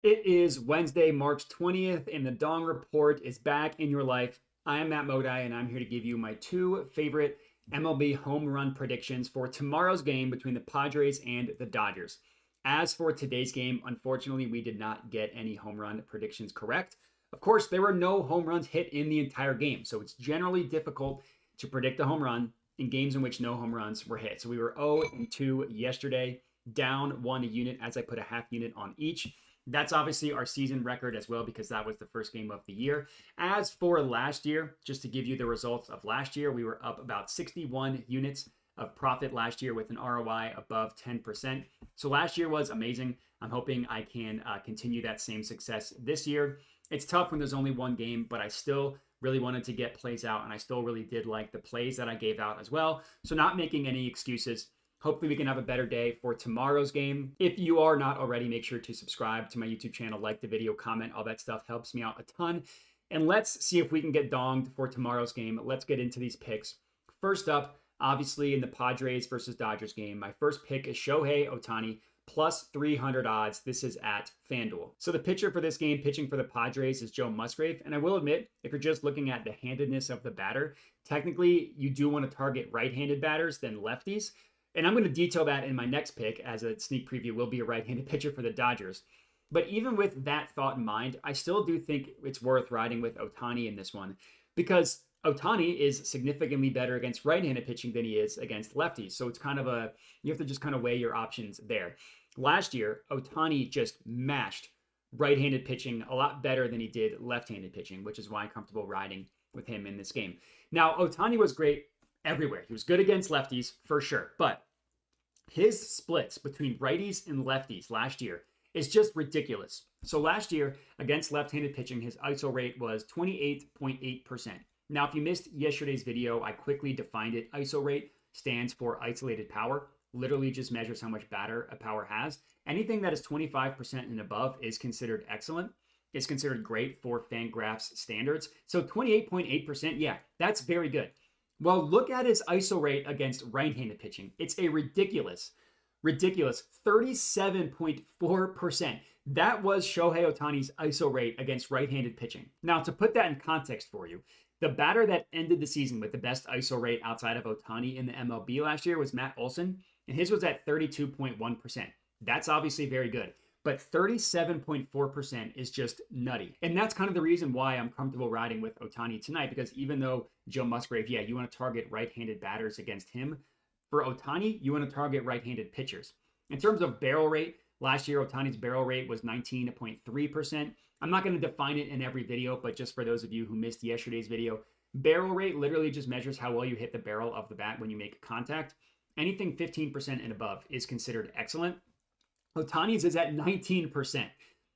It is Wednesday, March 20th, and the Dong Report is back in your life. I am Matt Modai, and I'm here to give you my two favorite MLB home run predictions for tomorrow's game between the Padres and the Dodgers. As for today's game, unfortunately, we did not get any home run predictions correct. Of course, there were no home runs hit in the entire game, so it's generally difficult to predict a home run in games in which no home runs were hit. So we were 0-2 yesterday, down 1 unit as I put a half unit on each. That's obviously our season record as well because that was the first game of the year. As for last year, just to give you the results of last year, we were up about 61 units of profit last year with an ROI above 10%. So last year was amazing. I'm hoping I can continue that same success this year. It's tough when there's only one game, but I still really wanted to get plays out, and I still really did like the plays that I gave out as well. So not making any excuses. Hopefully we can have a better day for tomorrow's game. If you are not already, make sure to subscribe to my YouTube channel, like the video, comment, all that stuff helps me out a ton. And let's see if we can get donged for tomorrow's game. Let's get into these picks. First up, obviously in the Padres versus Dodgers game, my first pick is Shohei Otani, plus 300 odds. This is at FanDuel. So the pitcher for this game, pitching for the Padres, is Joe Musgrove. And I will admit, if you're just looking at the handedness of the batter, technically you do want to target right-handed batters than lefties. And I'm going to detail that in my next pick as a sneak preview. Will be a right-handed pitcher for the Dodgers. But even with that thought in mind, I still do think it's worth riding with Otani in this one because Otani is significantly better against right-handed pitching than he is against lefties. So it's kind of you have to just kind of weigh your options there. Last year, Otani just mashed right-handed pitching a lot better than he did left-handed pitching, which is why I'm comfortable riding with him in this game. Now, Otani was great everywhere. He was good against lefties for sure, but his splits between righties and lefties last year is just ridiculous. So last year, against left-handed pitching, his ISO rate was 28.8%. Now, if you missed yesterday's video, I quickly defined it. ISO rate stands for isolated power. Literally just measures how much batter a power has. Anything that is 25% and above is considered excellent. It's considered great for FanGraphs standards. So 28.8%, yeah, that's very good. Well, look at his ISO rate against right-handed pitching. It's a ridiculous 37.4%. That was Shohei Otani's ISO rate against right-handed pitching. Now, to put that in context for you, the batter that ended the season with the best ISO rate outside of Otani in the MLB last year was Matt Olson, and his was at 32.1%. That's obviously very good. But 37.4% is just nutty. And that's kind of the reason why I'm comfortable riding with Otani tonight, because even though Joe Musgrove, yeah, you want to target right-handed batters against him, for Otani, you want to target right-handed pitchers. In terms of barrel rate, last year Otani's barrel rate was 19.3%. I'm not going to define it in every video, but just for those of you who missed yesterday's video, barrel rate literally just measures how well you hit the barrel of the bat when you make contact. Anything 15% and above is considered excellent. Otani's is at 19%.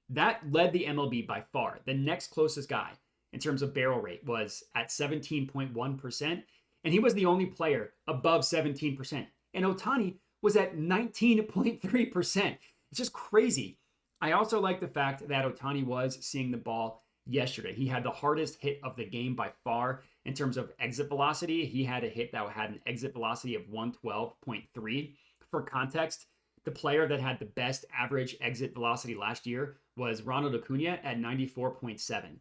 That led the MLB by far. The next closest guy in terms of barrel rate was at 17.1%, and he was the only player above 17%. And Otani was at 19.3%. It's just crazy. I also like the fact that Otani was seeing the ball yesterday. He had the hardest hit of the game by far in terms of exit velocity. He had a hit that had an exit velocity of 112.3. For context, the player that had the best average exit velocity last year was Ronald Acuna at 94.7.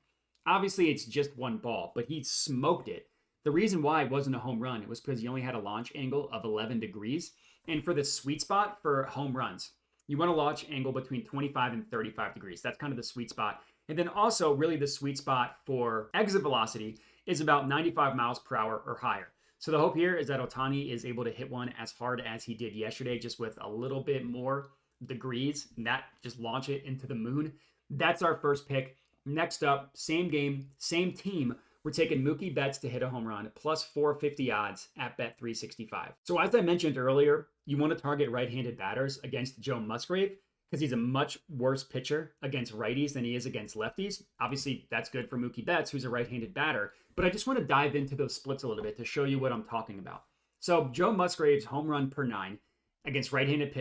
Obviously, it's just one ball, but he smoked it. The reason why it wasn't a home run, it was because he only had a launch angle of 11 degrees. And for the sweet spot for home runs, you want a launch angle between 25 and 35 degrees. That's kind of the sweet spot. And then also really the sweet spot for exit velocity is about 95 miles per hour or higher. So the hope here is that Otani is able to hit one as hard as he did yesterday, just with a little bit more degrees, and that just launch it into the moon. That's our first pick. Next up, same game, same team. We're taking Mookie Betts to hit a home run, plus 450 odds at Bet365. So as I mentioned earlier, you want to target right-handed batters against Joe Musgrove because he's a much worse pitcher against righties than he is against lefties. Obviously, that's good for Mookie Betts, who's a right-handed batter. But I just want to dive into those splits a little bit to show you what I'm talking about. So Joe Musgrove's home run per 9 against right-handed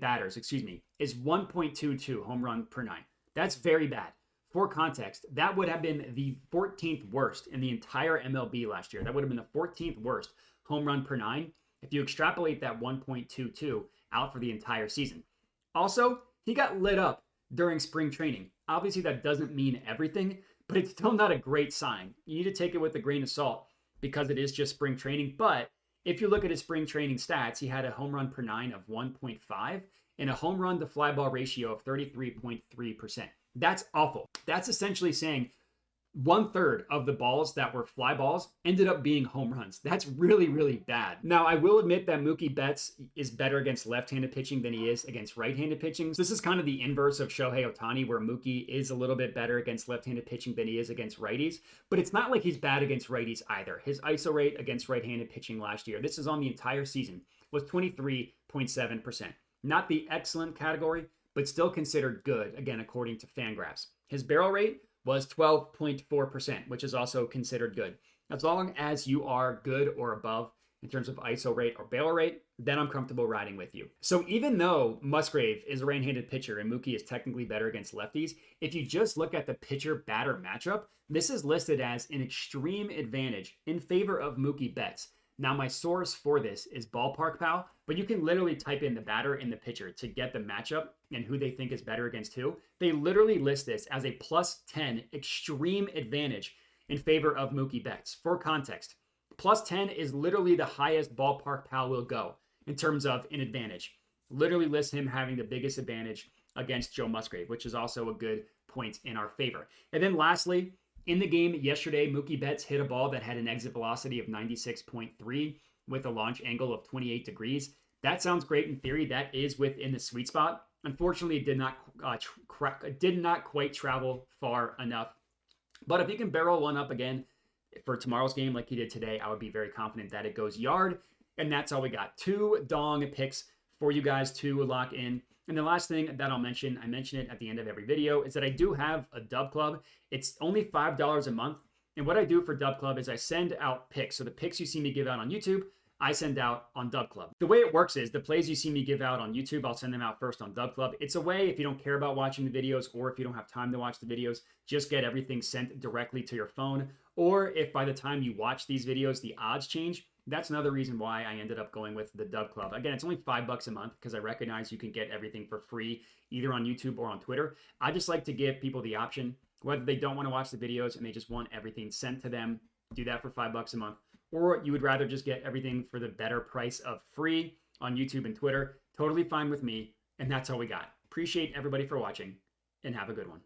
batters, is 1.22 home run per 9. That's very bad. For context, that would have been the 14th worst in the entire MLB last year. That would have been the 14th worst home run per 9 if you extrapolate that 1.22 out for the entire season. Also, he got lit up during spring training. Obviously, that doesn't mean everything, but it's still not a great sign. You need to take it with a grain of salt because it is just spring training. But if you look at his spring training stats, he had a home run per nine of 1.5 and a home run to fly ball ratio of 33.3%. That's awful. That's essentially saying 1/3 of the balls that were fly balls ended up being home runs. That's really, really bad. Now, I will admit that Mookie Betts is better against left-handed pitching than he is against right-handed pitching. So this is kind of the inverse of Shohei Otani, where Mookie is a little bit better against left-handed pitching than he is against righties. But it's not like he's bad against righties either. His ISO rate against right-handed pitching last year, this is on the entire season, was 23.7%. Not the excellent category, but still considered good, again, according to FanGraphs. His barrel rate was 12.4%, which is also considered good. As long as you are good or above in terms of ISO rate or barrel rate, then I'm comfortable riding with you. So even though Musgrave is a right-handed pitcher and Mookie is technically better against lefties, if you just look at the pitcher-batter matchup, this is listed as an extreme advantage in favor of Mookie Betts. Now, my source for this is Ballpark Pal, but you can literally type in the batter and the pitcher to get the matchup and who they think is better against who. They literally list this as a +10 extreme advantage in favor of Mookie Betts. For context, +10 is literally the highest Ballpark Pal will go in terms of an advantage. Literally lists him having the biggest advantage against Joe Musgrave, which is also a good point in our favor. And then lastly, in the game yesterday, Mookie Betts hit a ball that had an exit velocity of 96.3 with a launch angle of 28 degrees. That sounds great in theory. That is within the sweet spot. Unfortunately, it did not quite travel far enough. But if he can barrel one up again for tomorrow's game like he did today, I would be very confident that it goes yard. And that's all we got. 2 dong picks for you guys to lock in. And the last thing that I'll mention, I mention it at the end of every video, is that I do have a Dub Club. It's only $5 a month. And what I do for Dub Club is I send out picks. So the picks you see me give out on YouTube, I send out on Dub Club. The way it works is the plays you see me give out on YouTube, I'll send them out first on Dub Club. It's a way, if you don't care about watching the videos or if you don't have time to watch the videos, just get everything sent directly to your phone. Or if by the time you watch these videos, the odds change, that's another reason why I ended up going with the Dub Club. Again, it's only $5 a month because I recognize you can get everything for free either on YouTube or on Twitter. I just like to give people the option, whether they don't want to watch the videos and they just want everything sent to them, do that for $5 a month. Or you would rather just get everything for the better price of free on YouTube and Twitter. Totally fine with me. And that's all we got. Appreciate everybody for watching and have a good one.